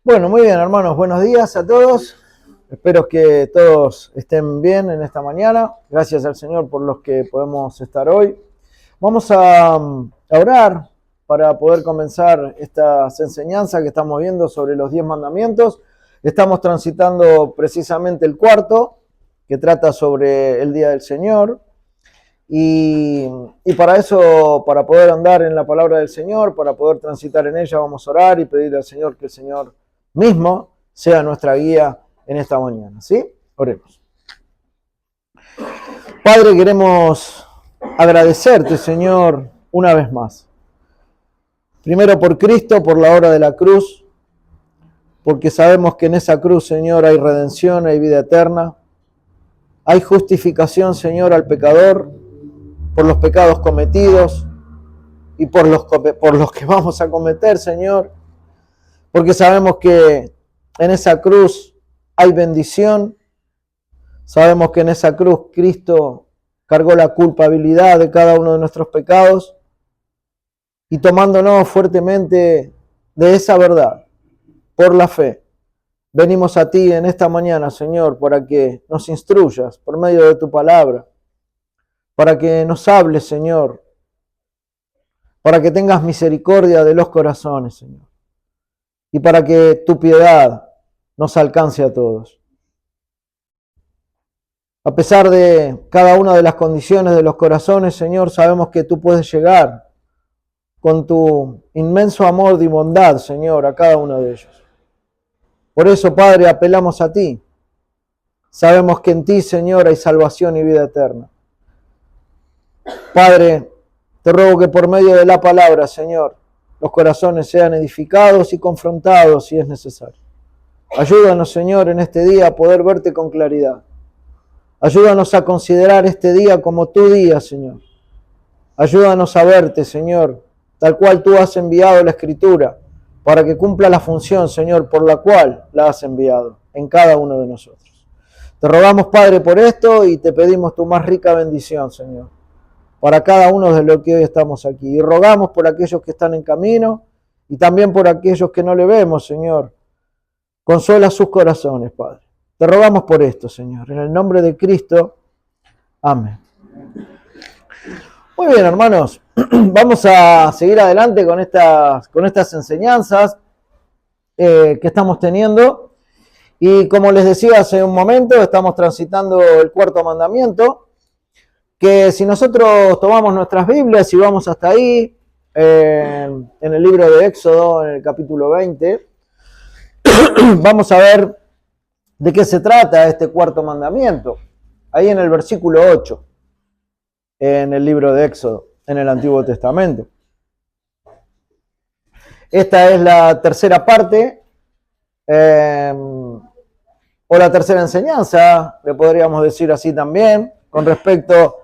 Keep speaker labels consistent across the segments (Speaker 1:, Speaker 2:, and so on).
Speaker 1: Bueno, muy bien, hermanos, buenos días a todos. Espero que todos estén bien en esta mañana. Gracias al Señor por los que podemos estar hoy. Vamos a orar para poder comenzar estas enseñanzas que estamos viendo sobre los 10 mandamientos. Estamos transitando precisamente el cuarto, que trata sobre el día del Señor. Y para eso, para poder andar en la palabra del Señor, para poder transitar en ella, vamos a orar y pedirle al Señor que el Señor mismo sea nuestra guía en esta mañana, ¿sí? Oremos. Padre, queremos agradecerte, Señor, una vez más. Primero por Cristo, por la obra de la cruz, porque sabemos que en esa cruz, Señor, hay redención, hay vida eterna, hay justificación, Señor, al pecador, por los pecados cometidos y por los que vamos a cometer, Señor, porque sabemos que en esa cruz hay bendición, sabemos que en esa cruz Cristo cargó la culpabilidad de cada uno de nuestros pecados y tomándonos fuertemente de esa verdad, por la fe, venimos a ti en esta mañana, Señor, para que nos instruyas por medio de tu palabra, para que nos hables, Señor, para que tengas misericordia de los corazones, Señor, y para que tu piedad nos alcance a todos. A pesar de cada una de las condiciones de los corazones, Señor, sabemos que tú puedes llegar con tu inmenso amor y bondad, Señor, a cada uno de ellos. Por eso, Padre, apelamos a ti. Sabemos que en ti, Señor, hay salvación y vida eterna. Padre, te ruego que por medio de la palabra, Señor, los corazones sean edificados y confrontados si es necesario. Ayúdanos, Señor, en este día a poder verte con claridad. Ayúdanos a considerar este día como tu día, Señor. Ayúdanos a verte, Señor, tal cual tú has enviado la Escritura, para que cumpla la función, Señor, por la cual la has enviado en cada uno de nosotros. Te rogamos, Padre, por esto y te pedimos tu más rica bendición, Señor, para cada uno de los que hoy estamos aquí. Y rogamos por aquellos que están en camino y también por aquellos que no le vemos, Señor. Consuela sus corazones, Padre. Te rogamos por esto, Señor. En el nombre de Cristo. Amén. Muy bien, hermanos. Vamos a seguir adelante con estas enseñanzas que estamos teniendo. Y como les decía hace un momento, estamos transitando el cuarto mandamiento, que si nosotros tomamos nuestras Biblias y vamos hasta ahí, en el libro de Éxodo, en el capítulo 20, vamos a ver de qué se trata este cuarto mandamiento. Ahí en el versículo 8, en el libro de Éxodo, en el Antiguo Testamento. Esta es la tercera parte, o la tercera enseñanza, le podríamos decir así también, con respecto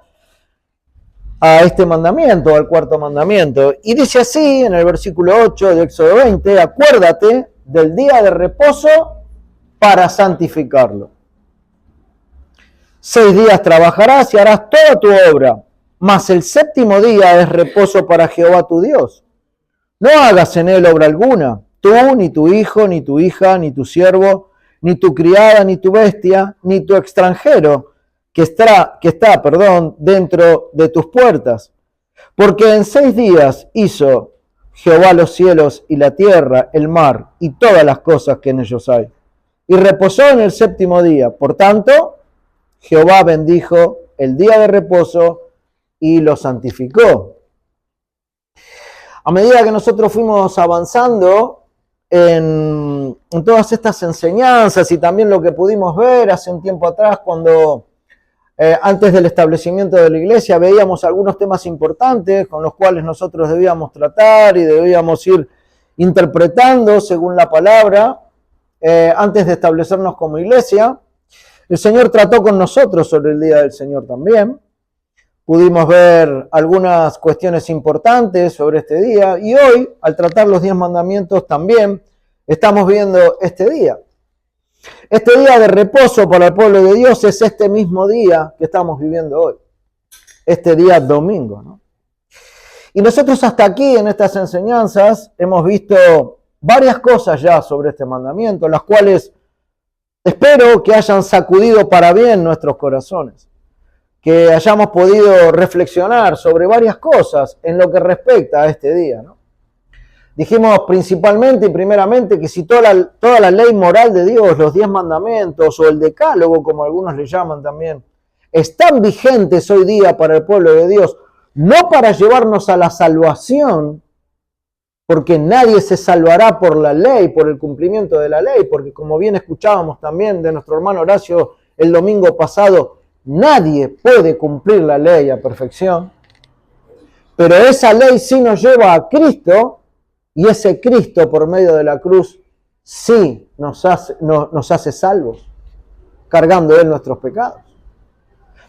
Speaker 1: a este mandamiento, al cuarto mandamiento. Y dice así en el versículo 8 de Éxodo 20, acuérdate del día de reposo para santificarlo. 6 días trabajarás y harás toda tu obra, mas el séptimo día es reposo para Jehová tu Dios. No hagas en él obra alguna, tú, ni tu hijo, ni tu hija, ni tu siervo, ni tu criada, ni tu bestia, ni tu extranjero, que está dentro de tus puertas. Porque en 6 días hizo Jehová los cielos y la tierra, el mar y todas las cosas que en ellos hay. Y reposó en el séptimo día. Por tanto, Jehová bendijo el día de reposo y lo santificó. A medida que nosotros fuimos avanzando en todas estas enseñanzas y también lo que pudimos ver hace un tiempo atrás cuando antes del establecimiento de la iglesia veíamos algunos temas importantes con los cuales nosotros debíamos tratar y debíamos ir interpretando según la palabra antes de establecernos como iglesia. El Señor trató con nosotros sobre el día del Señor también. Pudimos ver algunas cuestiones importantes sobre este día y hoy, al tratar los 10 mandamientos, también estamos viendo este día. Este día de reposo para el pueblo de Dios es este mismo día que estamos viviendo hoy, este día domingo, ¿no? Y nosotros hasta aquí en estas enseñanzas hemos visto varias cosas ya sobre este mandamiento, las cuales espero que hayan sacudido para bien nuestros corazones, que hayamos podido reflexionar sobre varias cosas en lo que respecta a este día, ¿no? Dijimos principalmente y primeramente que si toda la ley moral de Dios, los 10 mandamientos o el decálogo, como algunos le llaman también, están vigentes hoy día para el pueblo de Dios, no para llevarnos a la salvación, porque nadie se salvará por la ley, por el cumplimiento de la ley, porque como bien escuchábamos también de nuestro hermano Horacio el domingo pasado, nadie puede cumplir la ley a perfección, pero esa ley sí nos lleva a Cristo, y ese Cristo por medio de la cruz sí nos hace salvos, cargando Él nuestros pecados.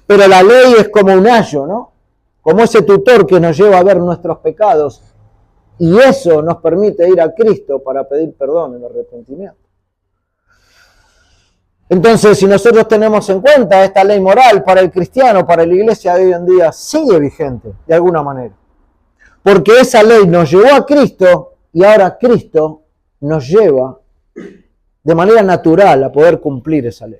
Speaker 1: Pero la ley es como un ayo, ¿no? Como ese tutor que nos lleva a ver nuestros pecados, y eso nos permite ir a Cristo para pedir perdón en arrepentimiento. Entonces, si nosotros tenemos en cuenta esta ley moral para el cristiano, para la iglesia de hoy en día, sigue vigente de alguna manera. Porque esa ley nos llevó a Cristo y ahora Cristo nos lleva de manera natural a poder cumplir esa ley.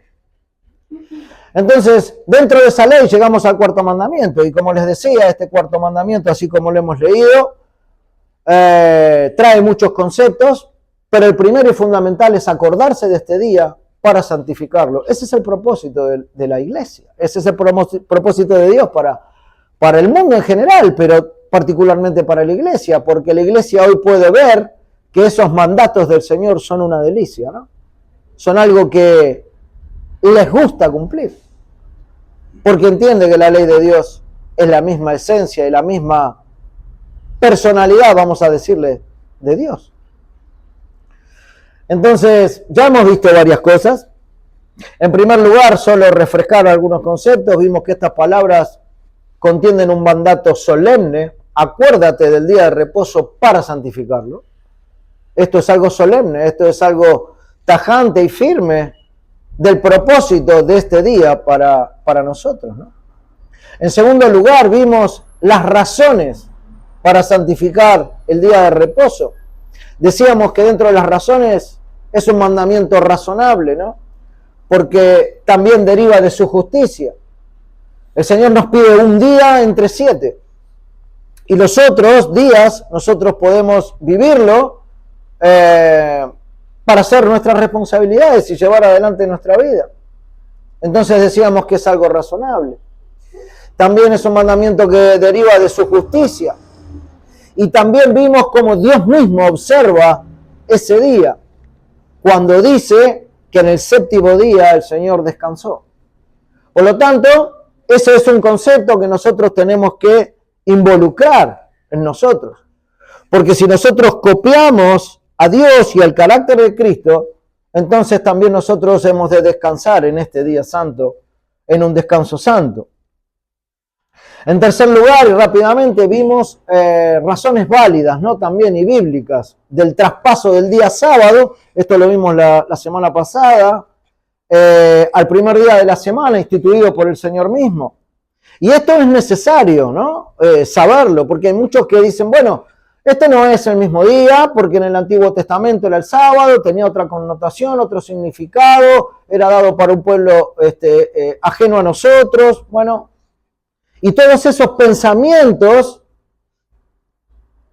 Speaker 1: Entonces, dentro de esa ley llegamos al cuarto mandamiento. Y como les decía, este cuarto mandamiento, así como lo hemos leído, trae muchos conceptos, pero el primero y fundamental es acordarse de este día para santificarlo. Ese es el propósito de la iglesia. Ese es el propósito de Dios para el mundo en general, pero particularmente para la iglesia, porque la iglesia hoy puede ver que esos mandatos del Señor son una delicia, ¿no? Son algo que les gusta cumplir, porque entiende que la ley de Dios es la misma esencia y la misma personalidad, vamos a decirle, de Dios. Entonces, ya hemos visto varias cosas. En primer lugar, solo refrescar algunos conceptos. Vimos que estas palabras contienen un mandato solemne. Acuérdate del día de reposo para santificarlo. Esto es algo solemne, esto es algo tajante y firme del propósito de este día para nosotros, ¿no? En segundo lugar, vimos las razones para santificar el día de reposo. Decíamos que dentro de las razones es un mandamiento razonable, ¿no? Porque también deriva de su justicia. El Señor nos pide un día entre 7. Y los otros días nosotros podemos vivirlo para hacer nuestras responsabilidades y llevar adelante nuestra vida. Entonces decíamos que es algo razonable. También es un mandamiento que deriva de su justicia. Y también vimos cómo Dios mismo observa ese día, cuando dice que en el séptimo día el Señor descansó. Por lo tanto, ese es un concepto que nosotros tenemos que involucrar en nosotros. Porque si nosotros copiamos a Dios y al carácter de Cristo, entonces también nosotros hemos de descansar en este día santo, en un descanso santo. En tercer lugar, y rápidamente, vimos razones válidas, ¿no? También y bíblicas, del traspaso del día sábado. Esto lo vimos la semana pasada, al primer día de la semana, instituido por el Señor mismo. Y esto es necesario, ¿no? Saberlo, porque hay muchos que dicen, bueno, este no es el mismo día, porque en el Antiguo Testamento era el sábado, tenía otra connotación, otro significado, era dado para un pueblo ajeno a nosotros, bueno. Y todos esos pensamientos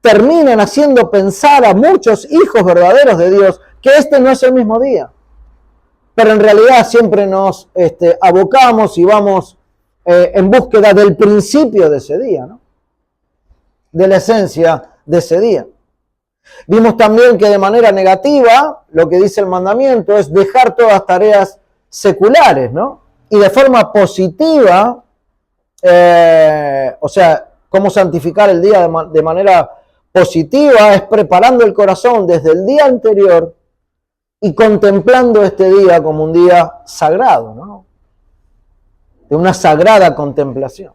Speaker 1: terminan haciendo pensar a muchos hijos verdaderos de Dios que este no es el mismo día. Pero en realidad siempre nos abocamos y vamos en búsqueda del principio de ese día, ¿no? De la esencia de ese día. Vimos también que de manera negativa lo que dice el mandamiento es dejar todas tareas seculares, ¿no? Y de forma positiva, o sea, cómo santificar el día de manera positiva es preparando el corazón desde el día anterior y contemplando este día como un día sagrado, ¿no? De una sagrada contemplación.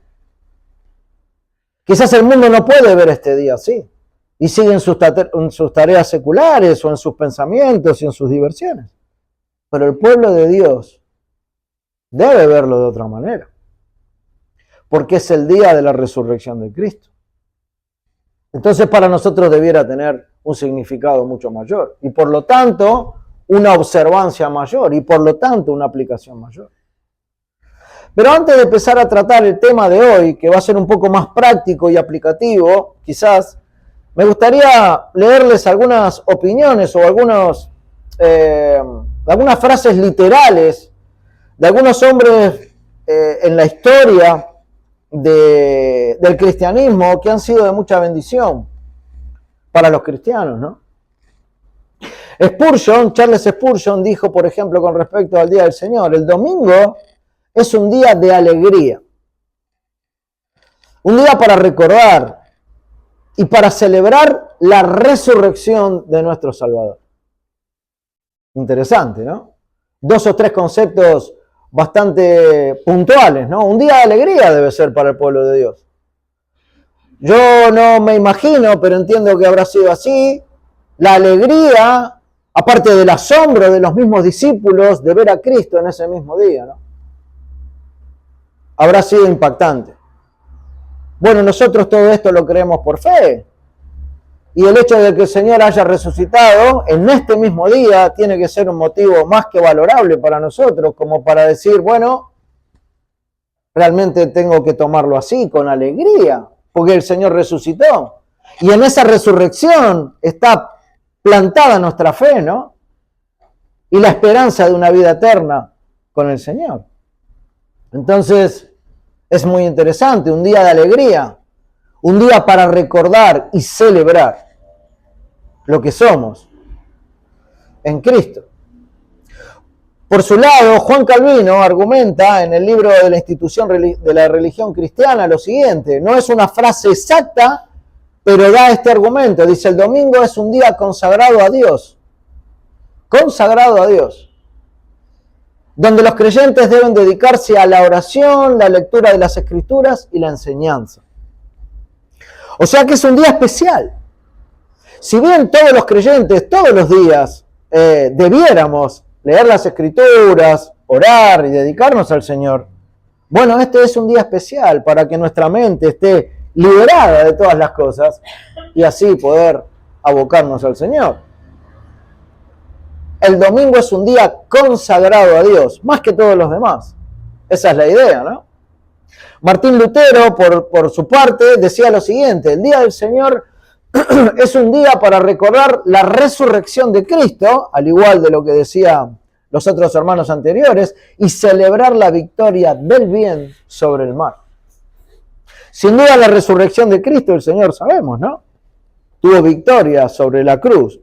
Speaker 1: Quizás el mundo no puede ver este día así y sigue en sus tareas seculares o en sus pensamientos y en sus diversiones. Pero el pueblo de Dios debe verlo de otra manera, porque es el día de la resurrección de Cristo. Entonces para nosotros debiera tener un significado mucho mayor y por lo tanto una observancia mayor y por lo tanto una aplicación mayor. Pero antes de empezar a tratar el tema de hoy, que va a ser un poco más práctico y aplicativo, quizás, me gustaría leerles algunas opiniones o algunas frases literales de algunos hombres en la historia del cristianismo que han sido de mucha bendición para los cristianos, ¿no? Charles Spurgeon dijo, por ejemplo, con respecto al Día del Señor, el domingo es un día de alegría, un día para recordar y para celebrar la resurrección de nuestro Salvador. Interesante, ¿no? 2 o 3 conceptos bastante puntuales, ¿no? Un día de alegría debe ser para el pueblo de Dios. Yo no me imagino, pero entiendo que habrá sido así. La alegría, aparte del asombro de los mismos discípulos de ver a Cristo en ese mismo día, ¿no? Habrá sido impactante. Bueno, nosotros todo esto lo creemos por fe. Y el hecho de que el Señor haya resucitado en este mismo día tiene que ser un motivo más que valorable para nosotros, como para decir, bueno, realmente tengo que tomarlo así, con alegría, porque el Señor resucitó. Y en esa resurrección está plantada nuestra fe, ¿no? Y la esperanza de una vida eterna con el Señor. Entonces, es muy interesante, un día de alegría, un día para recordar y celebrar lo que somos en Cristo. Por su lado, Juan Calvino argumenta en el libro de la Institución de la Religión Cristiana lo siguiente, no es una frase exacta, pero da este argumento, dice, el domingo es un día consagrado a Dios, donde los creyentes deben dedicarse a la oración, la lectura de las Escrituras y la enseñanza. O sea que es un día especial. Si bien todos los creyentes, todos los días, debiéramos leer las Escrituras, orar y dedicarnos al Señor, bueno, este es un día especial para que nuestra mente esté liberada de todas las cosas y así poder abocarnos al Señor. El domingo es un día consagrado a Dios, más que todos los demás. Esa es la idea, ¿no? Martín Lutero, por su parte, decía lo siguiente, el Día del Señor es un día para recordar la resurrección de Cristo, al igual de lo que decían los otros hermanos anteriores, y celebrar la victoria del bien sobre el mal. Sin duda la resurrección de Cristo, el Señor, sabemos, ¿no? Tuvo victoria sobre la cruz,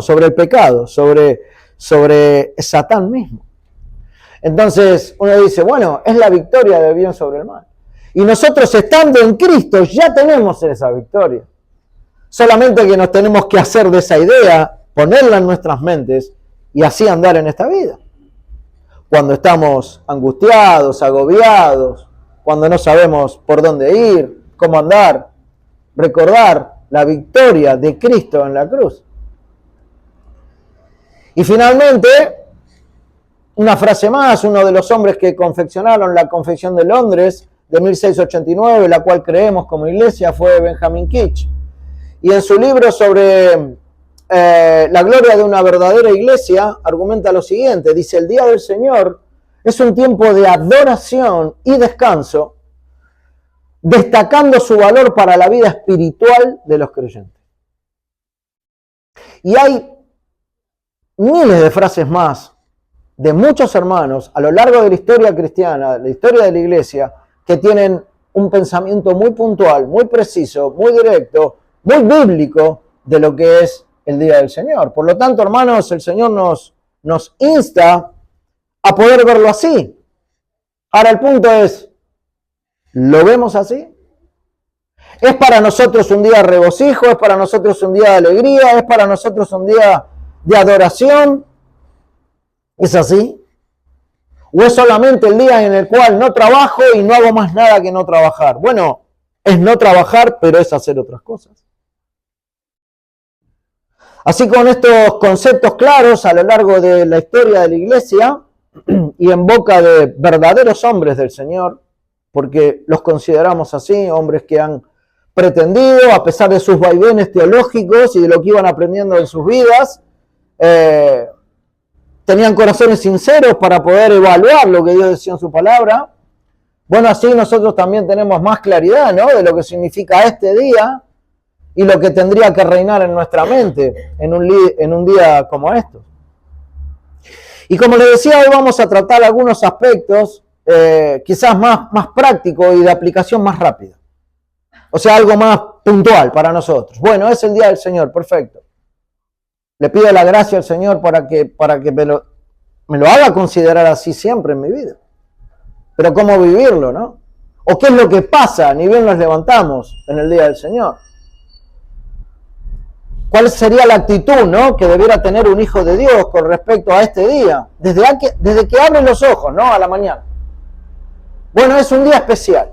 Speaker 1: sobre el pecado, sobre Satán mismo. Entonces uno dice, bueno, es la victoria del bien sobre el mal. Y nosotros estando en Cristo ya tenemos esa victoria. Solamente que nos tenemos que hacer de esa idea, ponerla en nuestras mentes y así andar en esta vida. Cuando estamos angustiados, agobiados, cuando no sabemos por dónde ir, cómo andar, recordar la victoria de Cristo en la cruz. Y finalmente, una frase más, uno de los hombres que confeccionaron la Confesión de Londres de 1689, la cual creemos como iglesia, fue Benjamin Keach. Y en su libro sobre la gloria de una verdadera iglesia, argumenta lo siguiente, dice, el Día del Señor es un tiempo de adoración y descanso, destacando su valor para la vida espiritual de los creyentes. Y hay miles de frases más de muchos hermanos a lo largo de la historia cristiana, la historia de la iglesia, que tienen un pensamiento muy puntual, muy preciso, muy directo, muy bíblico de lo que es el Día del Señor. Por lo tanto, hermanos, el Señor nos insta a poder verlo así. Ahora el punto es, ¿lo vemos así? ¿Es para nosotros un día de regocijo? ¿Es para nosotros un día de alegría? ¿Es para nosotros un día de adoración? ¿Es así? ¿O es solamente el día en el cual no trabajo y no hago más nada que no trabajar? Bueno, es no trabajar, pero es hacer otras cosas. Así con estos conceptos claros a lo largo de la historia de la iglesia y en boca de verdaderos hombres del Señor, porque los consideramos así, hombres que han pretendido, a pesar de sus vaivenes teológicos y de lo que iban aprendiendo en sus vidas, tenían corazones sinceros para poder evaluar lo que Dios decía en su palabra. Bueno, así nosotros también tenemos más claridad, ¿no?, de lo que significa este día y lo que tendría que reinar en nuestra mente en un día como estos. Y como les decía, hoy vamos a tratar algunos aspectos quizás más prácticos y de aplicación más rápida. O sea, algo más puntual para nosotros. Bueno, es el día del Señor, perfecto. Le pido la gracia al Señor para que me lo haga considerar así siempre en mi vida. Pero ¿cómo vivirlo, no? ¿O qué es lo que pasa ni bien nos levantamos en el día del Señor? ¿Cuál sería la actitud, ¿no?, que debiera tener un hijo de Dios con respecto a este día? Desde que abre los ojos, ¿no?, a la mañana. Bueno, es un día especial.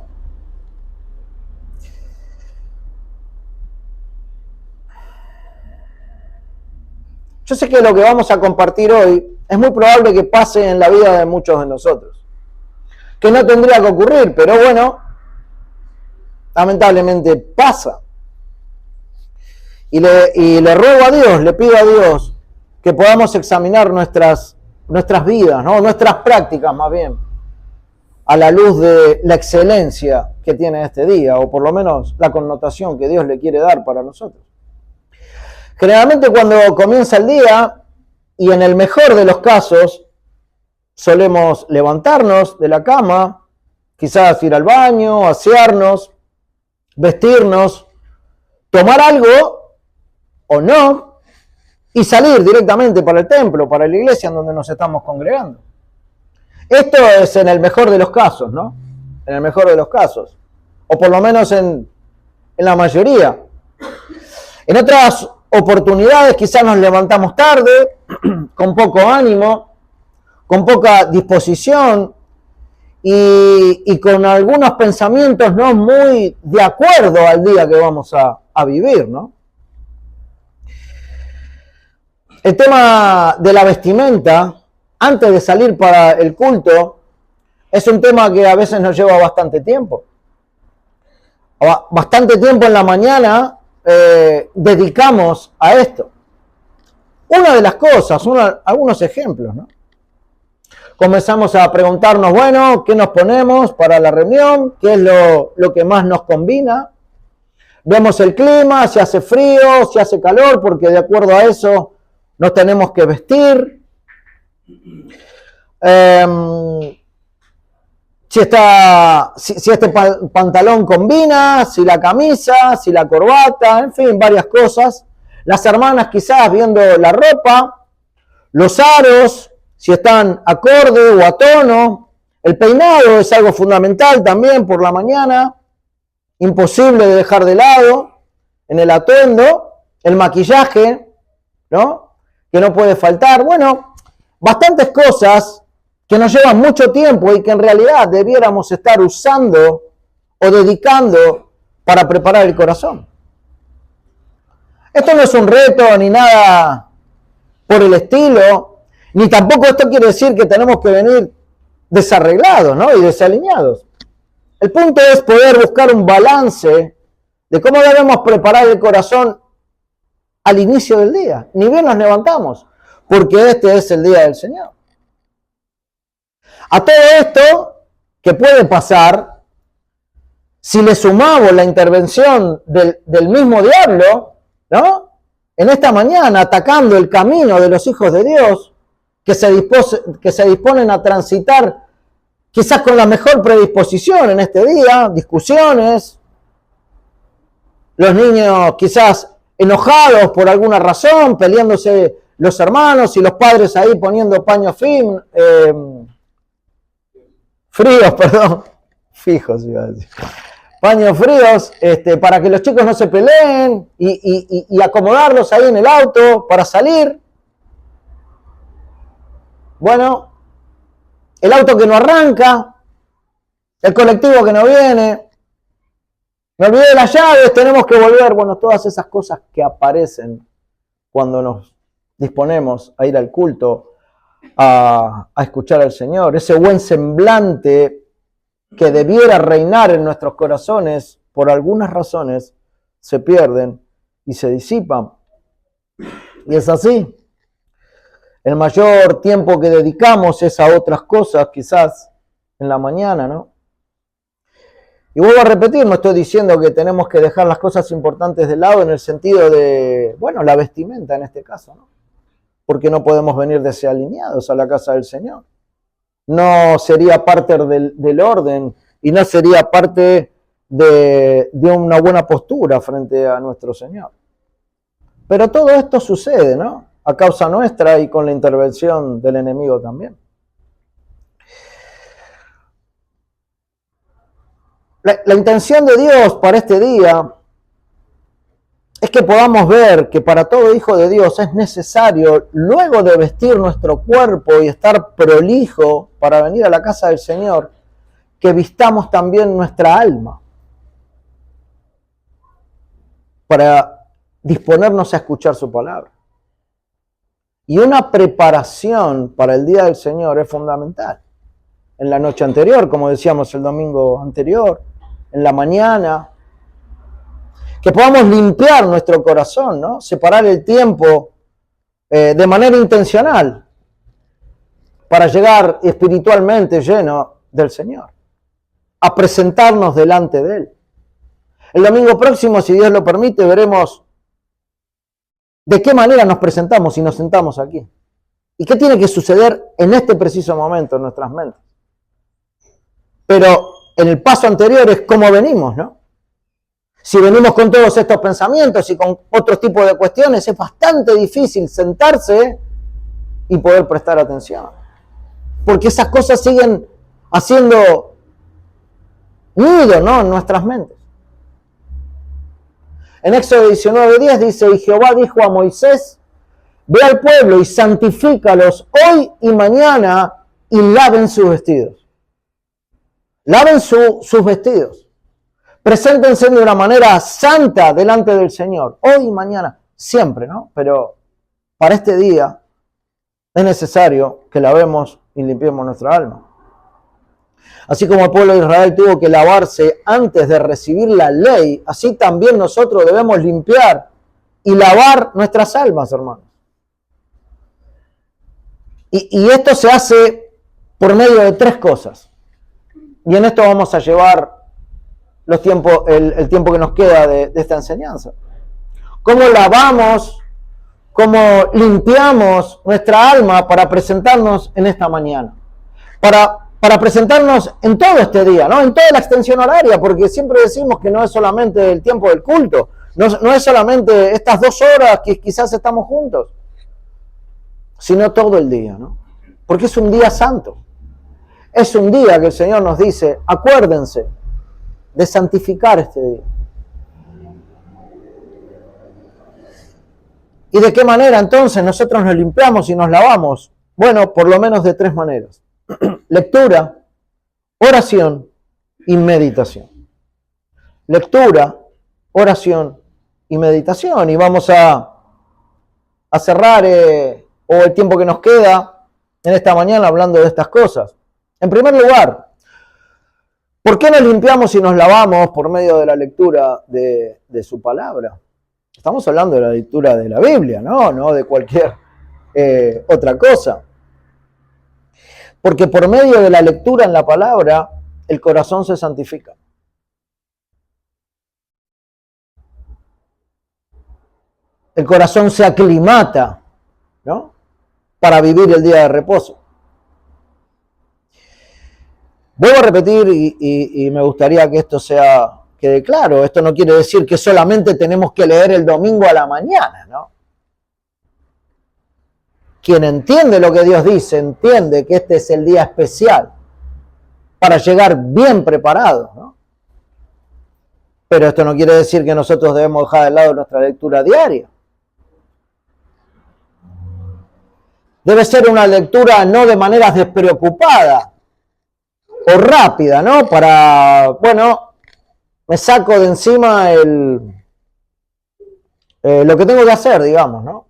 Speaker 1: Yo sé que lo que vamos a compartir hoy es muy probable que pase en la vida de muchos de nosotros. Que no tendría que ocurrir, pero bueno, lamentablemente pasa. Y le ruego a Dios, le pido a Dios que podamos examinar nuestras vidas, ¿no?, nuestras prácticas más bien, a la luz de la excelencia que tiene este día, o por lo menos la connotación que Dios le quiere dar para nosotros. Generalmente cuando comienza el día, y en el mejor de los casos, solemos levantarnos de la cama, quizás ir al baño, asearnos, vestirnos, tomar algo o no, y salir directamente para el templo, para la iglesia en donde nos estamos congregando. Esto es en el mejor de los casos, ¿no? En el mejor de los casos. O por lo menos en la mayoría. En otras oportunidades quizás nos levantamos tarde, con poco ánimo, con poca disposición y con algunos pensamientos no muy de acuerdo al día que vamos a vivir, ¿no? El tema de la vestimenta, antes de salir para el culto, es un tema que a veces nos lleva bastante tiempo. Bastante tiempo en la mañana dedicamos a esto. Una de las cosas, algunos ejemplos, ¿no? Comenzamos a preguntarnos, bueno, ¿qué nos ponemos para la reunión? ¿Qué es lo que más nos combina? Vemos el clima, si hace frío, si hace calor, porque de acuerdo a eso nos tenemos que vestir. Si este pantalón combina, si la camisa, si la corbata, en fin, varias cosas. Las hermanas quizás viendo la ropa, los aros, si están acorde o a tono. El peinado es algo fundamental también por la mañana, imposible de dejar de lado en el atuendo. El maquillaje, ¿no?, que no puede faltar. Bueno, bastantes cosas que nos llevan mucho tiempo y que en realidad debiéramos estar usando o dedicando para preparar el corazón. Esto no es un reto ni nada por el estilo, ni tampoco esto quiere decir que tenemos que venir desarreglados, ¿no?, y desalineados. El punto es poder buscar un balance de cómo debemos preparar el corazón al inicio del día. Ni bien nos levantamos, porque este es el día del Señor. A todo esto que puede pasar, si le sumamos la intervención del mismo diablo, ¿no?, en esta mañana atacando el camino de los hijos de Dios, que se disponen a transitar quizás con la mejor predisposición en este día, discusiones, los niños quizás enojados por alguna razón, peleándose los hermanos y los padres ahí poniendo paños fijos iba a decir. Paños fríos, para que los chicos no se peleen y acomodarlos ahí en el auto para salir. Bueno, el auto que no arranca, el colectivo que no viene, me olvidé de las llaves, tenemos que volver. Bueno, todas esas cosas que aparecen cuando nos disponemos a ir al culto, a escuchar al Señor. Ese buen semblante que debiera reinar en nuestros corazones por algunas razones se pierden y se disipan. Y es así. El mayor tiempo que dedicamos es a otras cosas, quizás en la mañana, ¿no? Y vuelvo a repetir, no estoy diciendo que tenemos que dejar las cosas importantes de lado en el sentido de, bueno, la vestimenta en este caso, ¿no? Porque no podemos venir desalineados a la casa del Señor. No sería parte del orden y no sería parte de una buena postura frente a nuestro Señor. Pero todo esto sucede, ¿no? A causa nuestra y con la intervención del enemigo también. La intención de Dios para este día es que podamos ver que para todo hijo de Dios es necesario, luego de vestir nuestro cuerpo y estar prolijo para venir a la casa del Señor, que vistamos también nuestra alma para disponernos a escuchar su palabra. Y una preparación para el día del Señor es fundamental. En la noche anterior, como decíamos el domingo anterior, en la mañana, que podamos limpiar nuestro corazón, ¿no? Separar el tiempo de manera intencional para llegar espiritualmente lleno del Señor, a presentarnos delante de Él. El domingo próximo, si Dios lo permite, veremos de qué manera nos presentamos y nos sentamos aquí. ¿Y qué tiene que suceder en este preciso momento en nuestras mentes? Pero en el paso anterior es cómo venimos, ¿no? Si venimos con todos estos pensamientos y con otros tipos de cuestiones, es bastante difícil sentarse y poder prestar atención. Porque esas cosas siguen haciendo nido, ¿no?, en nuestras mentes. En Éxodo 19:10 dice, y Jehová dijo a Moisés, ve al pueblo y santifícalos hoy y mañana y laven sus vestidos. Laven sus vestidos. Preséntense de una manera santa delante del Señor, hoy y mañana, siempre, ¿no? Pero para este día es necesario que lavemos y limpiemos nuestra alma. Así como el pueblo de Israel tuvo que lavarse antes de recibir la ley, así también nosotros debemos limpiar y lavar nuestras almas, hermanos. Y esto se hace por medio de tres cosas. Y en esto vamos a llevar el tiempo que nos queda de esta enseñanza. ¿Cómo lavamos, cómo limpiamos nuestra alma para presentarnos en esta mañana? Para presentarnos en todo este día, ¿no? En toda la extensión horaria, porque siempre decimos que no es solamente el tiempo del culto, no es solamente estas 2 horas que quizás estamos juntos, sino todo el día, ¿no? Porque es un día santo. Es un día que el Señor nos dice, acuérdense de santificar este día. ¿Y de qué manera entonces nosotros nos limpiamos y nos lavamos? Bueno, por lo menos de 3 maneras. Lectura, oración y meditación. Lectura, oración y meditación. Y vamos a cerrar o el tiempo que nos queda en esta mañana hablando de estas cosas. En primer lugar, ¿por qué nos limpiamos y nos lavamos por medio de la lectura de su palabra? Estamos hablando de la lectura de la Biblia, no de cualquier otra cosa. Porque por medio de la lectura en la palabra, el corazón se santifica. El corazón se aclimata, ¿no?, para vivir el día de reposo. Vuelvo a repetir y me gustaría que esto quede claro. Esto no quiere decir que solamente tenemos que leer el domingo a la mañana, ¿no? Quien entiende lo que Dios dice, entiende que este es el día especial para llegar bien preparados, ¿no? Pero esto no quiere decir que nosotros debemos dejar de lado nuestra lectura diaria. Debe ser una lectura no de manera despreocupada o rápida, ¿no? Me saco de encima lo que tengo que hacer, digamos, ¿no?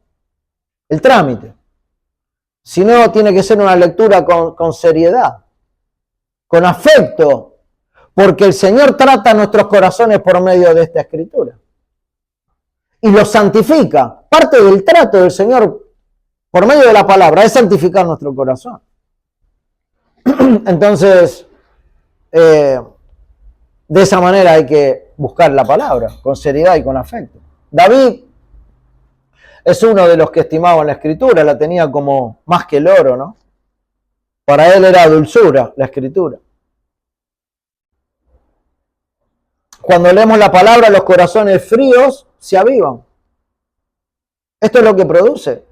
Speaker 1: El trámite. Sino tiene que ser una lectura con seriedad, con afecto, Porque el Señor trata nuestros corazones por medio de esta escritura. Y los santifica. Parte del trato del Señor por medio de la palabra es santificar nuestro corazón. Entonces, de esa manera hay que buscar la palabra, con seriedad y con afecto. David es uno de los que estimaban la escritura, la tenía como más que el oro, ¿no? Para él era dulzura la escritura. Cuando leemos la palabra, los corazones fríos se avivan. Esto es lo que produce.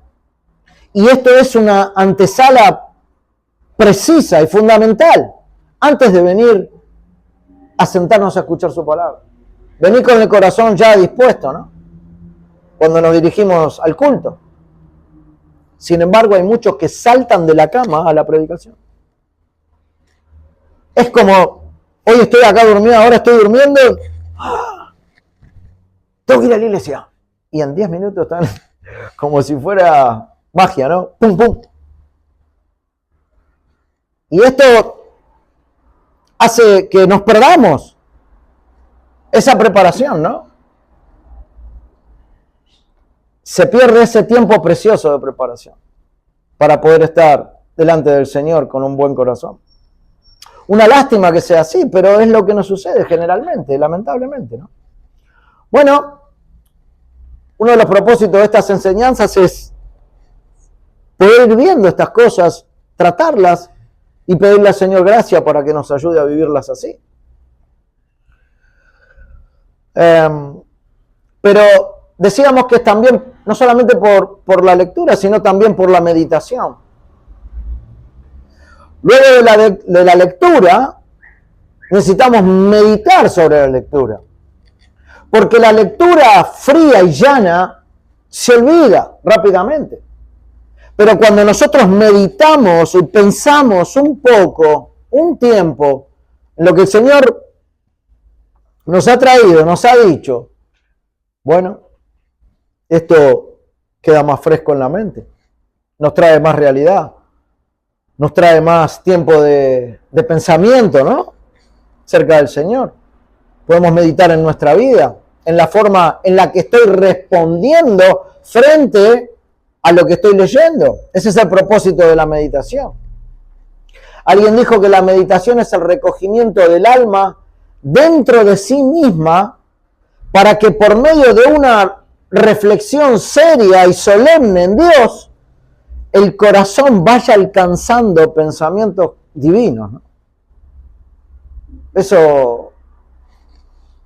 Speaker 1: Y esto es una antesala precisa y fundamental antes de venir a sentarnos a escuchar su palabra. Venir con el corazón ya dispuesto, ¿no? Cuando nos dirigimos al culto. Sin embargo, hay muchos que saltan de la cama a la predicación. Es como, hoy estoy acá durmiendo, ahora estoy durmiendo, tengo que ir a la iglesia. Y en 10 minutos están como si fuera magia, ¿no? ¡Pum, pum! Y esto hace que nos perdamos esa preparación, ¿no? Se pierde ese tiempo precioso de preparación para poder estar delante del Señor con un buen corazón. Una lástima que sea así, pero es lo que nos sucede generalmente, lamentablemente, ¿no? Bueno, uno de los propósitos de estas enseñanzas es poder ir viendo estas cosas, tratarlas y pedirle al Señor gracia para que nos ayude a vivirlas así. Pero decíamos que también, no solamente por la lectura, sino también por la meditación. Luego de la lectura, necesitamos meditar sobre la lectura. Porque la lectura fría y llana se olvida rápidamente. Pero cuando nosotros meditamos y pensamos un poco, un tiempo, en lo que el Señor nos ha traído, nos ha dicho, bueno, esto queda más fresco en la mente, nos trae más realidad, nos trae más tiempo de pensamiento, ¿no? Cerca del Señor. Podemos meditar en nuestra vida, en la forma en la que estoy respondiendo frente a lo que estoy leyendo. Ese es el propósito de la meditación. Alguien dijo que la meditación es el recogimiento del alma dentro de sí misma para que por medio de una reflexión seria y solemne en Dios, el corazón vaya alcanzando pensamientos divinos, ¿no? Eso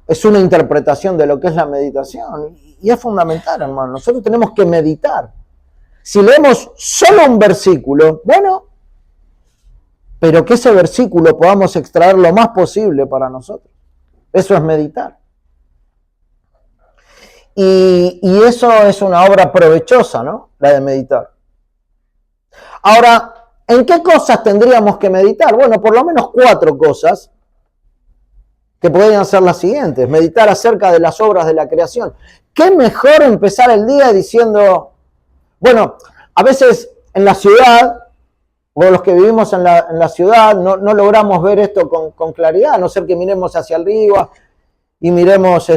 Speaker 1: es una interpretación de lo que es la meditación y es fundamental, hermano. Nosotros tenemos que meditar. Si leemos solo un versículo, bueno, pero que ese versículo podamos extraer lo más posible para nosotros. Eso es meditar. Y eso es una obra provechosa, ¿no? La de meditar. Ahora, ¿en qué cosas tendríamos que meditar? Bueno, por lo menos 4 cosas que podrían ser las siguientes. Meditar acerca de las obras de la creación. ¿Qué mejor empezar el día diciendo, bueno, a veces en la ciudad, o los que vivimos en la ciudad, no logramos ver esto con claridad, a no ser que miremos hacia arriba y miremos,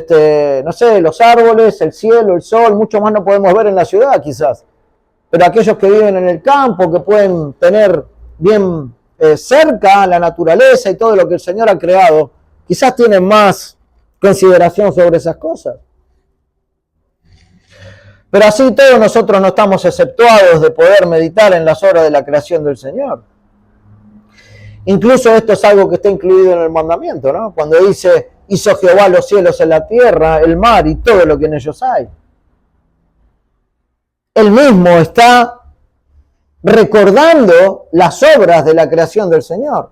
Speaker 1: no sé, los árboles, el cielo, el sol, mucho más no podemos ver en la ciudad quizás. Pero aquellos que viven en el campo, que pueden tener bien cerca la naturaleza y todo lo que el Señor ha creado, quizás tienen más consideración sobre esas cosas. Pero así todos nosotros no estamos exceptuados de poder meditar en las obras de la creación del Señor. Incluso esto es algo que está incluido en el mandamiento, ¿no? Cuando dice, hizo Jehová los cielos en la tierra, el mar y todo lo que en ellos hay. Él mismo está recordando las obras de la creación del Señor.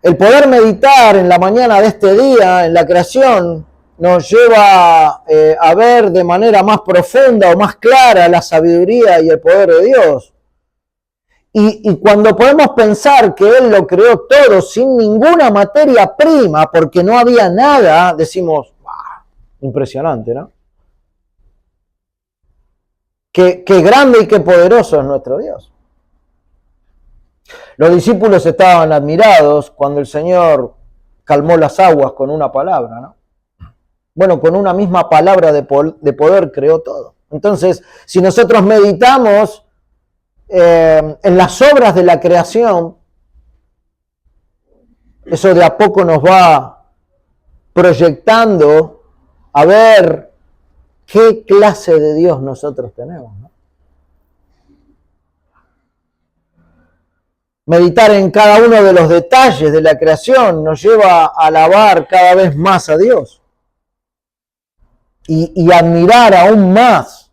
Speaker 1: El poder meditar en la mañana de este día, en la creación, nos lleva a ver de manera más profunda o más clara la sabiduría y el poder de Dios. Y cuando podemos pensar que Él lo creó todo sin ninguna materia prima, porque no había nada, decimos, ¡wow! Impresionante, ¿no? Qué grande y qué poderoso es nuestro Dios. Los discípulos estaban admirados cuando el Señor calmó las aguas con una palabra, ¿no? Bueno, con una misma palabra de poder creó todo. Entonces, si nosotros meditamos en las obras de la creación, eso de a poco nos va proyectando a ver qué clase de Dios nosotros tenemos, ¿no? Meditar en cada uno de los detalles de la creación nos lleva a alabar cada vez más a Dios y admirar aún más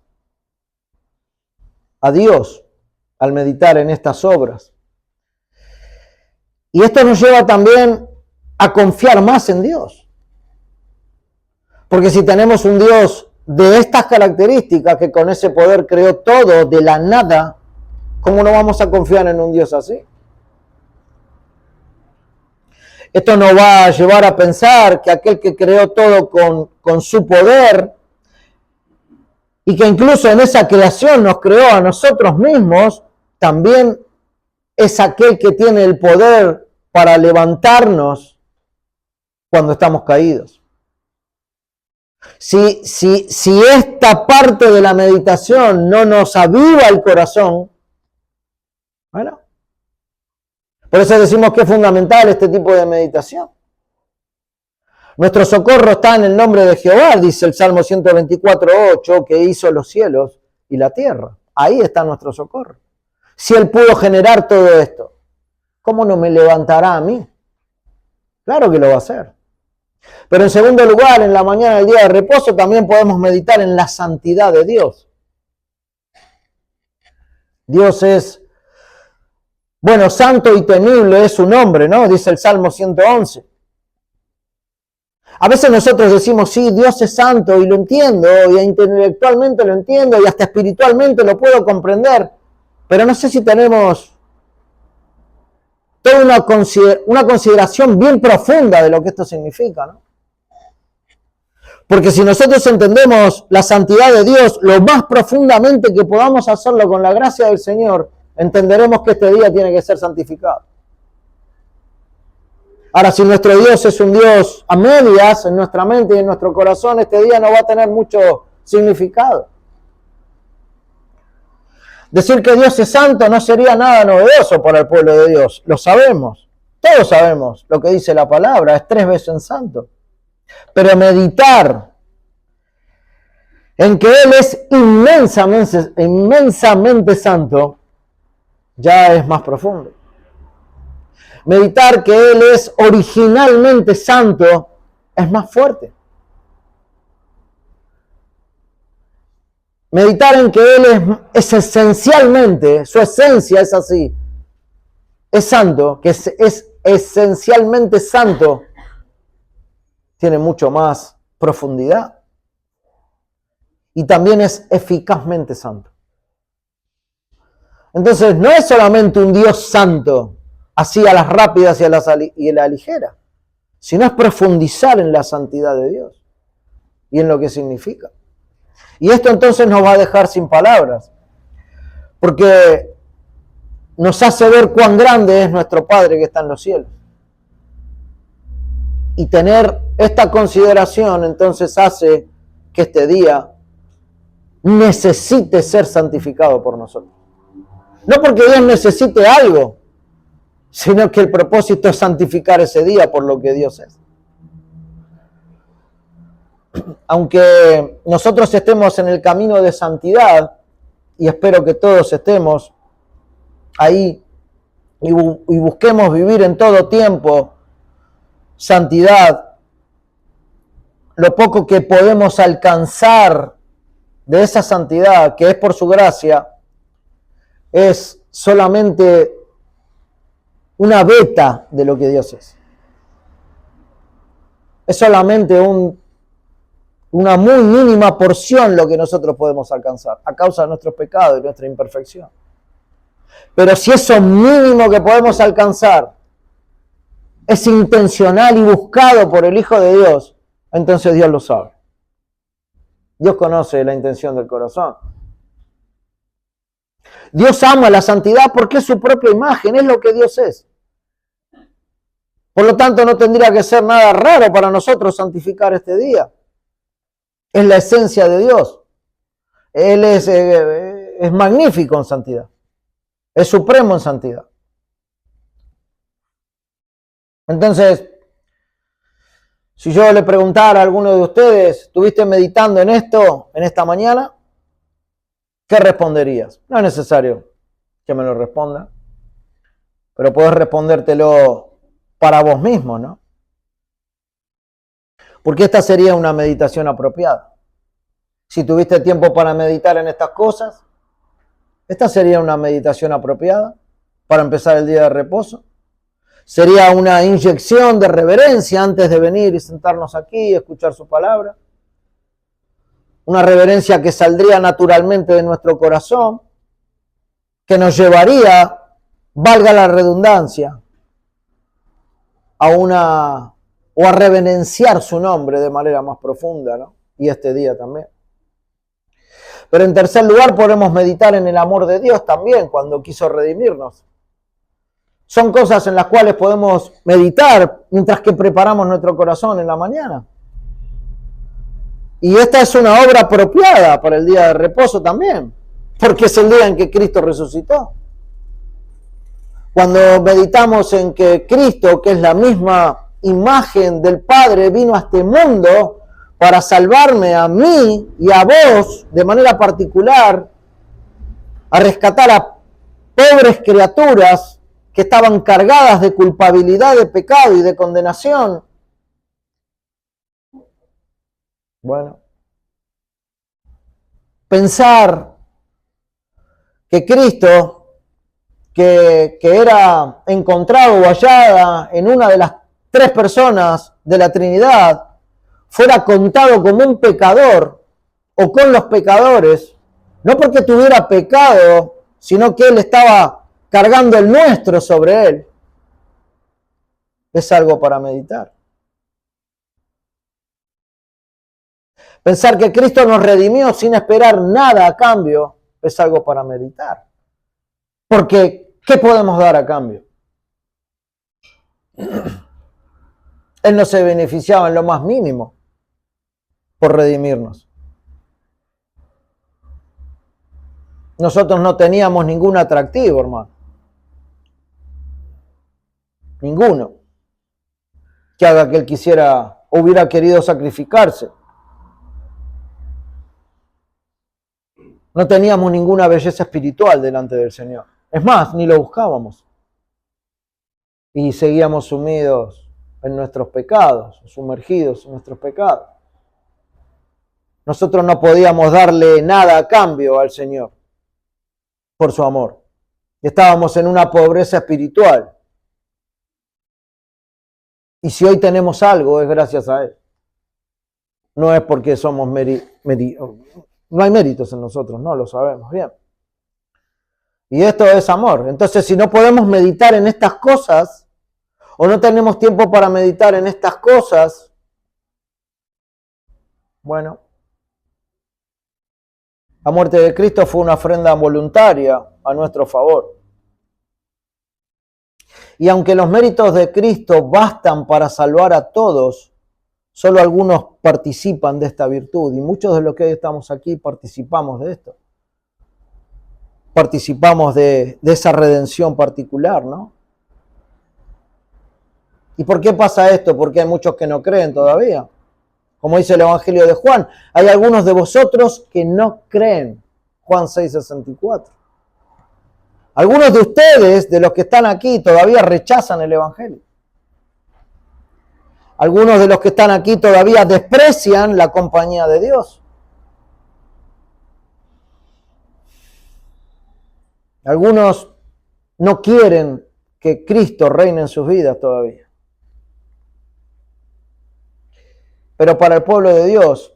Speaker 1: a Dios al meditar en estas obras. Y esto nos lleva también a confiar más en Dios. Porque si tenemos un Dios de estas características, que con ese poder creó todo de la nada, ¿cómo no vamos a confiar en un Dios así? Esto nos va a llevar a pensar que aquel que creó todo con su poder y que incluso en esa creación nos creó a nosotros mismos, también es aquel que tiene el poder para levantarnos cuando estamos caídos. Si esta parte de la meditación no nos aviva el corazón, bueno, por eso decimos que es fundamental este tipo de meditación. Nuestro socorro está en el nombre de Jehová, dice el Salmo 124:8, que hizo los cielos y la tierra. Ahí está nuestro socorro. Si Él pudo generar todo esto, ¿cómo no me levantará a mí? Claro que lo va a hacer. Pero en segundo lugar, en la mañana del día de reposo, también podemos meditar en la santidad de Dios. Dios es, bueno, santo y temible es su nombre, ¿no? Dice el Salmo 111. A veces nosotros decimos, sí, Dios es santo y lo entiendo, y intelectualmente lo entiendo, y hasta espiritualmente lo puedo comprender, pero no sé si tenemos toda una consideración bien profunda de lo que esto significa, ¿no? Porque si nosotros entendemos la santidad de Dios lo más profundamente que podamos hacerlo con la gracia del Señor, entenderemos que este día tiene que ser santificado. Ahora, si nuestro Dios es un Dios a medias en nuestra mente y en nuestro corazón, este día no va a tener mucho significado. Decir que Dios es santo no sería nada novedoso para el pueblo de Dios. Lo sabemos. Todos sabemos lo que dice la palabra. Es 3 veces santo. Pero meditar en que Él es inmensamente santo ya es más profundo. Meditar que Él es originalmente santo es más fuerte. Meditar en que Él es esencialmente, su esencia es así, es santo, que es esencialmente santo, tiene mucho más profundidad. Y también es eficazmente santo. Entonces, no es solamente un Dios santo, así a las rápidas y a la ligera, sino es profundizar en la santidad de Dios y en lo que significa. Y esto entonces nos va a dejar sin palabras, porque nos hace ver cuán grande es nuestro Padre que está en los cielos. Y tener esta consideración entonces hace que este día necesite ser santificado por nosotros. No porque Dios necesite algo, sino que el propósito es santificar ese día por lo que Dios es. Aunque nosotros estemos en el camino de santidad, y espero que todos estemos ahí y busquemos vivir en todo tiempo santidad, lo poco que podemos alcanzar de esa santidad, que es por su gracia, es solamente una beta de lo que Dios es. Es solamente una muy mínima porción lo que nosotros podemos alcanzar a causa de nuestros pecados y nuestra imperfección. Pero si eso mínimo que podemos alcanzar es intencional y buscado por el Hijo de Dios, entonces Dios lo sabe. Dios conoce la intención del corazón. Dios ama la santidad porque es su propia imagen, es lo que Dios es. Por lo tanto, no tendría que ser nada raro para nosotros santificar este día. Es la esencia de Dios. Él es magnífico en santidad. Es supremo en santidad. Entonces, si yo le preguntara a alguno de ustedes, ¿estuviste meditando en esto en esta mañana? ¿Qué responderías? No es necesario que me lo responda, pero puedes respondértelo para vos mismo, ¿no? Porque esta sería una meditación apropiada. Si tuviste tiempo para meditar en estas cosas, esta sería una meditación apropiada para empezar el día de reposo. Sería una inyección de reverencia antes de venir y sentarnos aquí y escuchar su palabra. Una reverencia que saldría naturalmente de nuestro corazón, que nos llevaría, valga la redundancia, a reverenciar su nombre de manera más profunda, ¿no? Y este día también. Pero en tercer lugar podemos meditar en el amor de Dios también cuando quiso redimirnos. Son cosas en las cuales podemos meditar mientras que preparamos nuestro corazón en la mañana. Y esta es una obra apropiada para el día de reposo también, porque es el día en que Cristo resucitó. Cuando meditamos en que Cristo, que es la misma imagen del Padre, vino a este mundo para salvarme a mí y a vos de manera particular, a rescatar a pobres criaturas que estaban cargadas de culpabilidad, de pecado y de condenación. Bueno, pensar que Cristo, que era encontrado o hallada en una de las tres personas de la Trinidad, fuera contado como un pecador o con los pecadores, no porque tuviera pecado, sino que Él estaba cargando el nuestro sobre Él, es algo para meditar. Pensar que Cristo nos redimió sin esperar nada a cambio es algo para meditar. Porque, ¿qué podemos dar a cambio? Él no se beneficiaba en lo más mínimo por redimirnos. Nosotros no teníamos ningún atractivo, hermano. Ninguno. Que haga que Él quisiera, hubiera querido sacrificarse. No teníamos ninguna belleza espiritual delante del Señor. Es más, ni lo buscábamos. Y seguíamos sumidos en nuestros pecados, sumergidos en nuestros pecados. Nosotros no podíamos darle nada a cambio al Señor por su amor. Estábamos en una pobreza espiritual. Y si hoy tenemos algo, es gracias a Él. No es porque somos no hay méritos en nosotros, no lo sabemos bien. Y esto es amor. Entonces, si no podemos meditar en estas cosas, o no tenemos tiempo para meditar en estas cosas, bueno, la muerte de Cristo fue una ofrenda voluntaria a nuestro favor. Y aunque los méritos de Cristo bastan para salvar a todos, solo algunos participan de esta virtud. Y muchos de los que hoy estamos aquí participamos de esto. Participamos de esa redención particular, ¿no? ¿Y por qué pasa esto? Porque hay muchos que no creen todavía. Como dice el Evangelio de Juan, hay algunos de vosotros que no creen. Juan 6:64. Algunos de ustedes, de los que están aquí, todavía rechazan el Evangelio. Algunos de los que están aquí todavía desprecian la compañía de Dios. Algunos no quieren que Cristo reine en sus vidas todavía. Pero para el pueblo de Dios,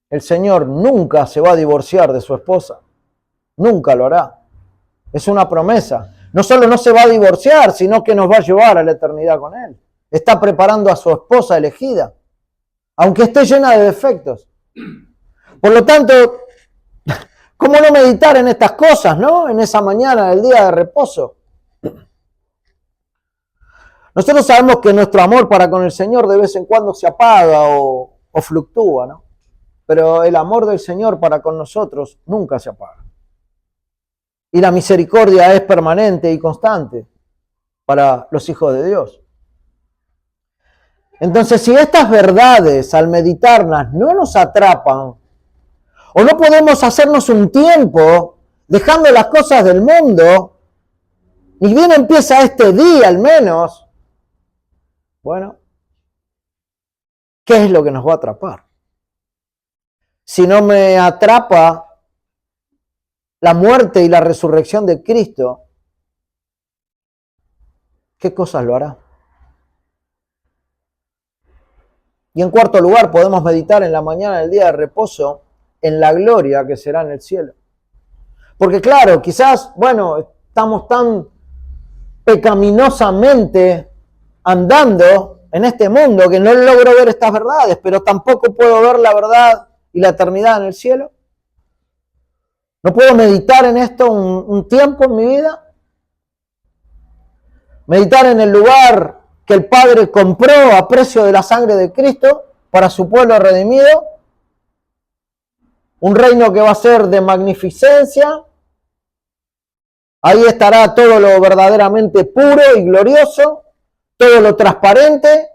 Speaker 1: el Señor nunca se va a divorciar de su esposa. Nunca lo hará. Es una promesa. No solo no se va a divorciar, sino que nos va a llevar a la eternidad con Él. Está preparando a su esposa elegida, aunque esté llena de defectos. Por lo tanto, ¿Cómo no meditar en estas cosas, no? En esa mañana del día de reposo. Nosotros sabemos que nuestro amor para con el Señor de vez en cuando se apaga o fluctúa, ¿no? Pero el amor del Señor para con nosotros nunca se apaga. Y la misericordia es permanente y constante para los hijos de Dios. Entonces, si estas verdades al meditarlas no nos atrapan, o no podemos hacernos un tiempo dejando las cosas del mundo, ni bien empieza este día al menos, bueno, ¿qué es lo que nos va a atrapar? Si no me atrapa la muerte y la resurrección de Cristo, ¿qué cosas lo hará? Y en cuarto lugar, podemos meditar en la mañana del día de reposo en la gloria que será en el cielo. Porque claro, quizás, bueno, estamos tan pecaminosamente andando en este mundo que no logro ver estas verdades, pero tampoco puedo ver la verdad y la eternidad en el cielo. ¿No puedo meditar en esto un tiempo en mi vida? Meditar en el lugar que el Padre compró a precio de la sangre de Cristo para su pueblo redimido. Un reino que va a ser de magnificencia. Ahí estará todo lo verdaderamente puro y glorioso, todo lo transparente,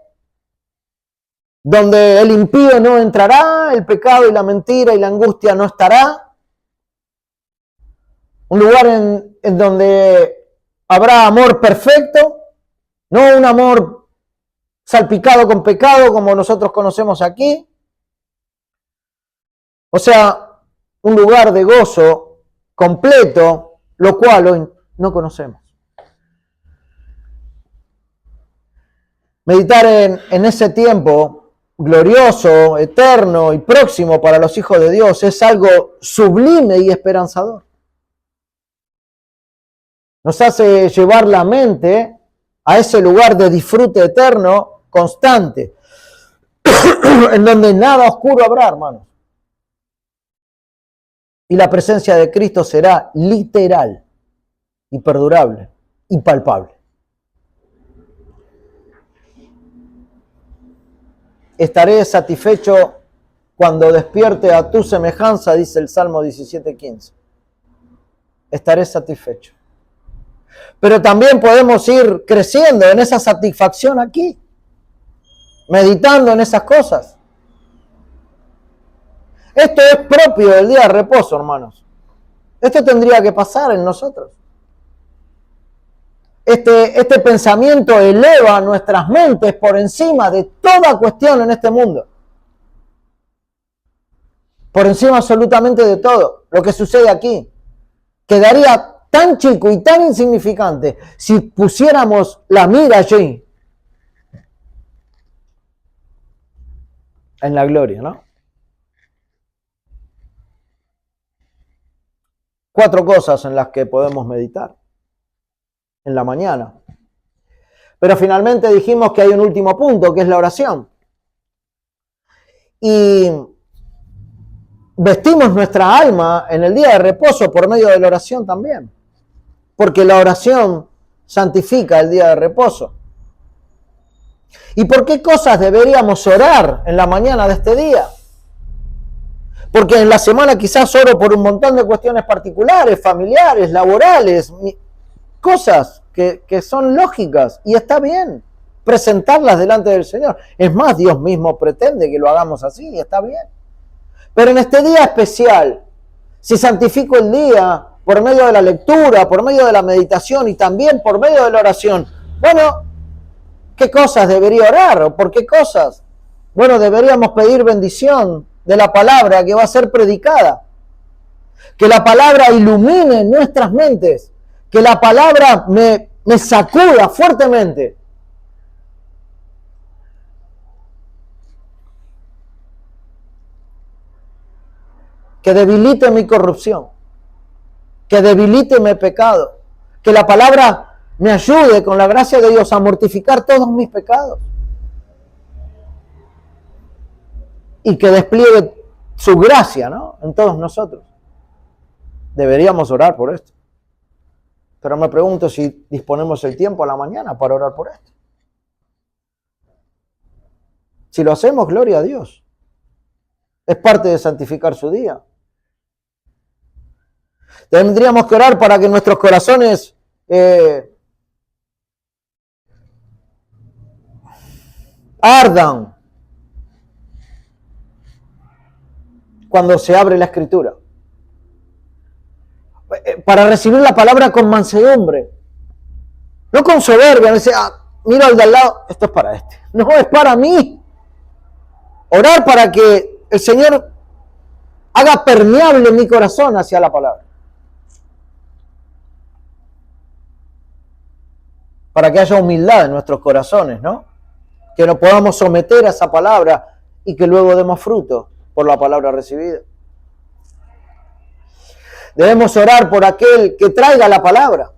Speaker 1: donde el impío no entrará, el pecado y la mentira y la angustia no estará. Un lugar en donde habrá amor perfecto, no un amor salpicado con pecado como nosotros conocemos aquí. O sea, un lugar de gozo completo, lo cual hoy no conocemos. Meditar en ese tiempo glorioso, eterno y próximo para los hijos de Dios es algo sublime y esperanzador. Nos hace llevar la mente a ese lugar de disfrute eterno constante, en donde nada oscuro habrá, hermanos. Y la presencia de Cristo será literal y perdurable y palpable. Estaré satisfecho cuando despierte a tu semejanza, dice el Salmo 17:15. Estaré satisfecho. Pero también podemos ir creciendo en esa satisfacción aquí, meditando en esas cosas. Esto es propio del día de reposo, hermanos. Esto tendría que pasar en nosotros. Este pensamiento eleva nuestras mentes por encima de toda cuestión en este mundo. Por encima absolutamente de todo. Lo que sucede aquí quedaría tan chico y tan insignificante si pusiéramos la mira allí. En la gloria, ¿no? 4 cosas en las que podemos meditar en la mañana. Pero finalmente dijimos que hay un último punto, que es la oración. Y vestimos nuestra alma en el día de reposo por medio de la oración también. Porque la oración santifica el día de reposo. ¿Y por qué cosas deberíamos orar en la mañana de este día? Porque en la semana quizás oro por un montón de cuestiones particulares, familiares, laborales, cosas que son lógicas y está bien presentarlas delante del Señor. Es más, Dios mismo pretende que lo hagamos así y está bien. Pero en este día especial, si santifico el día por medio de la lectura, por medio de la meditación y también por medio de la oración, bueno, ¿qué cosas debería orar o por qué cosas? Bueno, deberíamos pedir bendición de la palabra que va a ser predicada. Que la palabra ilumine nuestras mentes. Que la palabra me sacuda fuertemente. Que debilite mi corrupción. Que debilite mi pecado. Que la palabra me ayude con la gracia de Dios a mortificar todos mis pecados. Y que despliegue su gracia, ¿no?, en todos nosotros. Deberíamos orar por esto. Pero me pregunto si disponemos el tiempo a la mañana para orar por esto. Si lo hacemos, gloria a Dios. Es parte de santificar su día. Tendríamos que orar para que nuestros corazones ardan cuando se abre la Escritura. Para recibir la palabra con mansedumbre. No con soberbia. No dice, miro al de al lado, esto es para este. No, es para mí. Orar para que el Señor haga permeable mi corazón hacia la palabra. Para que haya humildad en nuestros corazones, ¿no? Que nos podamos someter a esa palabra y que luego demos fruto por la palabra recibida. Debemos orar por aquel que traiga la palabra.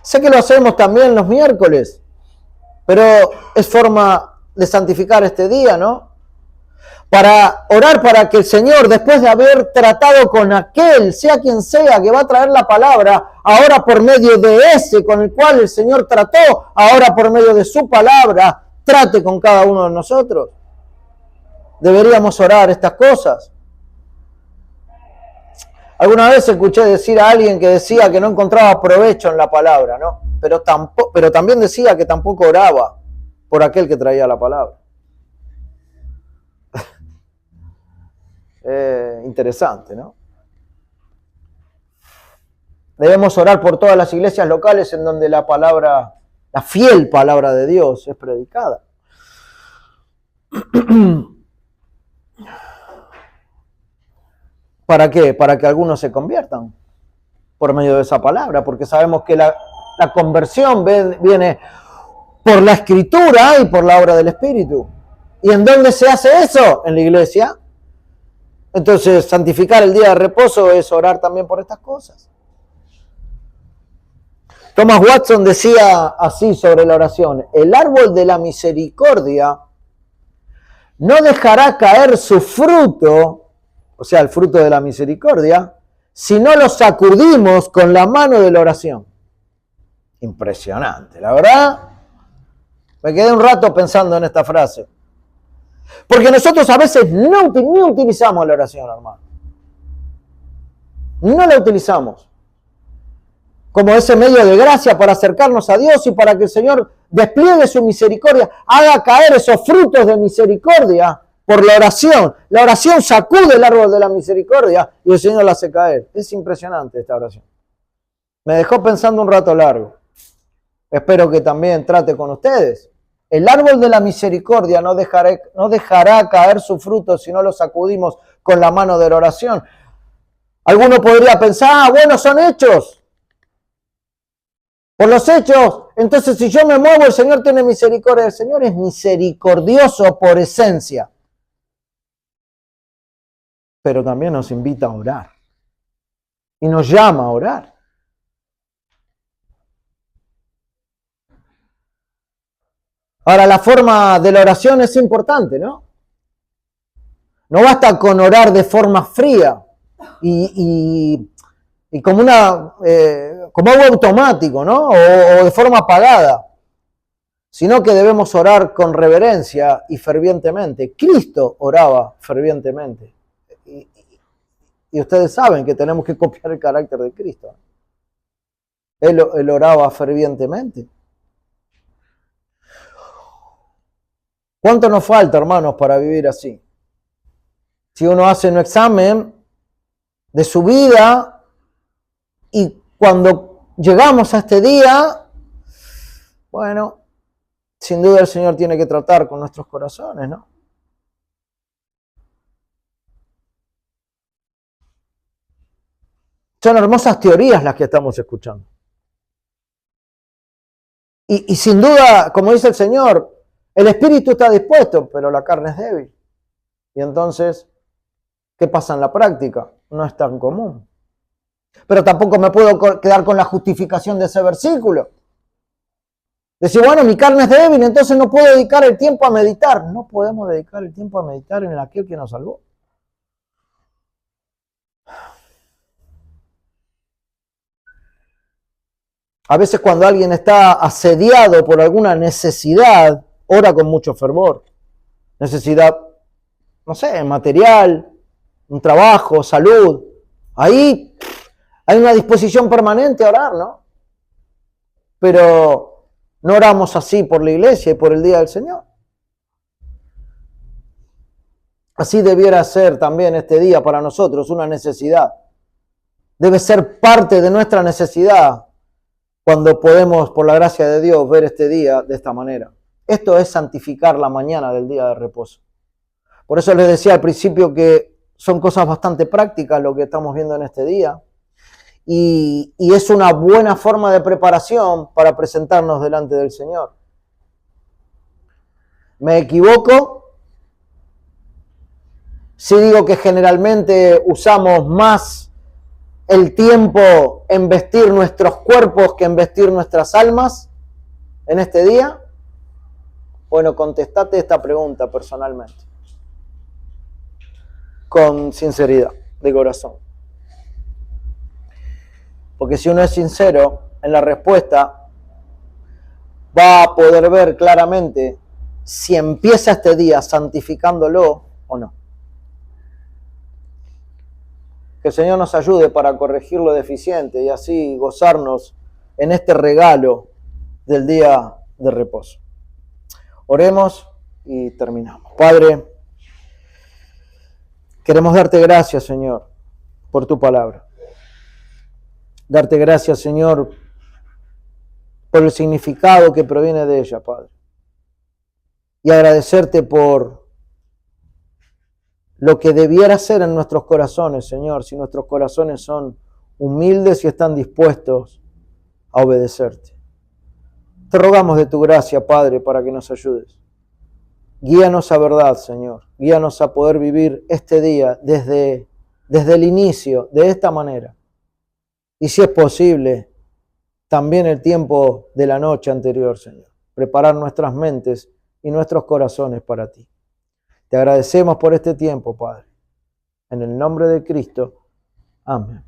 Speaker 1: Sé que lo hacemos también los miércoles, pero es forma de santificar este día, ¿no? Para orar para que el Señor, después de haber tratado con aquel, sea quien sea, que va a traer la palabra, ahora por medio de ese con el cual el Señor trató, ahora por medio de su palabra, trate con cada uno de nosotros. Deberíamos orar estas cosas. Alguna vez escuché decir a alguien que decía que no encontraba provecho en la palabra, ¿no? Pero también decía que tampoco oraba por aquel que traía la palabra. Interesante, ¿no? Debemos orar por todas las iglesias locales en donde la palabra, la fiel palabra de Dios es predicada. ¿Para qué? Para que algunos se conviertan por medio de esa palabra, porque sabemos que la conversión viene por la Escritura y por la obra del Espíritu. ¿Y en dónde se hace eso? En la iglesia. Entonces, santificar el día de reposo es orar también por estas cosas. Thomas Watson decía así sobre la oración: el árbol de la misericordia no dejará caer su fruto, o sea, el fruto de la misericordia, si no lo sacudimos con la mano de la oración. Impresionante, la verdad. Me quedé un rato pensando en esta frase. Porque nosotros a veces no utilizamos la oración, hermano. No la utilizamos como ese medio de gracia para acercarnos a Dios y para que el Señor despliegue su misericordia, haga caer esos frutos de misericordia por la oración. La oración sacude el árbol de la misericordia y el Señor la hace caer. Es impresionante esta oración. Me dejó pensando un rato largo. Espero que también trate con ustedes. El árbol de la misericordia no dejará caer su fruto si no lo sacudimos con la mano de la oración. Alguno podría pensar, bueno, son hechos. Por los hechos, entonces si yo me muevo, el Señor tiene misericordia. El Señor es misericordioso por esencia. Pero también nos invita a orar. Y nos llama a orar. Ahora, la forma de la oración es importante, ¿no? No basta con orar de forma fría y como algo automático, ¿no? O de forma apagada, sino que debemos orar con reverencia y fervientemente. Cristo oraba fervientemente. Y ustedes saben que tenemos que copiar el carácter de Cristo. Él oraba fervientemente. ¿Cuánto nos falta, hermanos, para vivir así? Si uno hace un examen de su vida y cuando llegamos a este día, bueno, sin duda el Señor tiene que tratar con nuestros corazones, ¿no? Son hermosas teorías las que estamos escuchando. Y sin duda, como dice el Señor, el espíritu está dispuesto, pero la carne es débil. Y entonces, ¿qué pasa en la práctica? No es tan común. Pero tampoco me puedo quedar con la justificación de ese versículo. Decir, bueno, mi carne es débil, entonces no puedo dedicar el tiempo a meditar. No podemos dedicar el tiempo a meditar en aquel que nos salvó. A veces cuando alguien está asediado por alguna necesidad, ora con mucho fervor. Necesidad, no sé, material, un trabajo, salud. Ahí hay una disposición permanente a orar, ¿no? Pero no oramos así por la iglesia y por el día del Señor. Así debiera ser también este día para nosotros una necesidad. Debe ser parte de nuestra necesidad cuando podemos, por la gracia de Dios, ver este día de esta manera. Esto es santificar la mañana del día de reposo. Por eso les decía al principio que son cosas bastante prácticas lo que estamos viendo en este día. Y es una buena forma de preparación para presentarnos delante del Señor. ¿Me equivoco? Si digo que generalmente usamos más el tiempo en vestir nuestros cuerpos que en vestir nuestras almas en este día. Bueno, contestate esta pregunta personalmente, con sinceridad, de corazón. Porque si uno es sincero en la respuesta, va a poder ver claramente si empieza este día santificándolo o no. Que el Señor nos ayude para corregir lo deficiente y así gozarnos en este regalo del día de reposo. Oremos y terminamos. Padre, queremos darte gracias, Señor, por tu palabra. Darte gracias, Señor, por el significado que proviene de ella, Padre. Y agradecerte por lo que debiera ser en nuestros corazones, Señor, si nuestros corazones son humildes y están dispuestos a obedecerte. Te rogamos de tu gracia, Padre, para que nos ayudes. Guíanos a verdad, Señor. Guíanos a poder vivir este día desde el inicio, de esta manera. Y si es posible, también el tiempo de la noche anterior, Señor. Preparar nuestras mentes y nuestros corazones para ti. Te agradecemos por este tiempo, Padre. En el nombre de Cristo. Amén.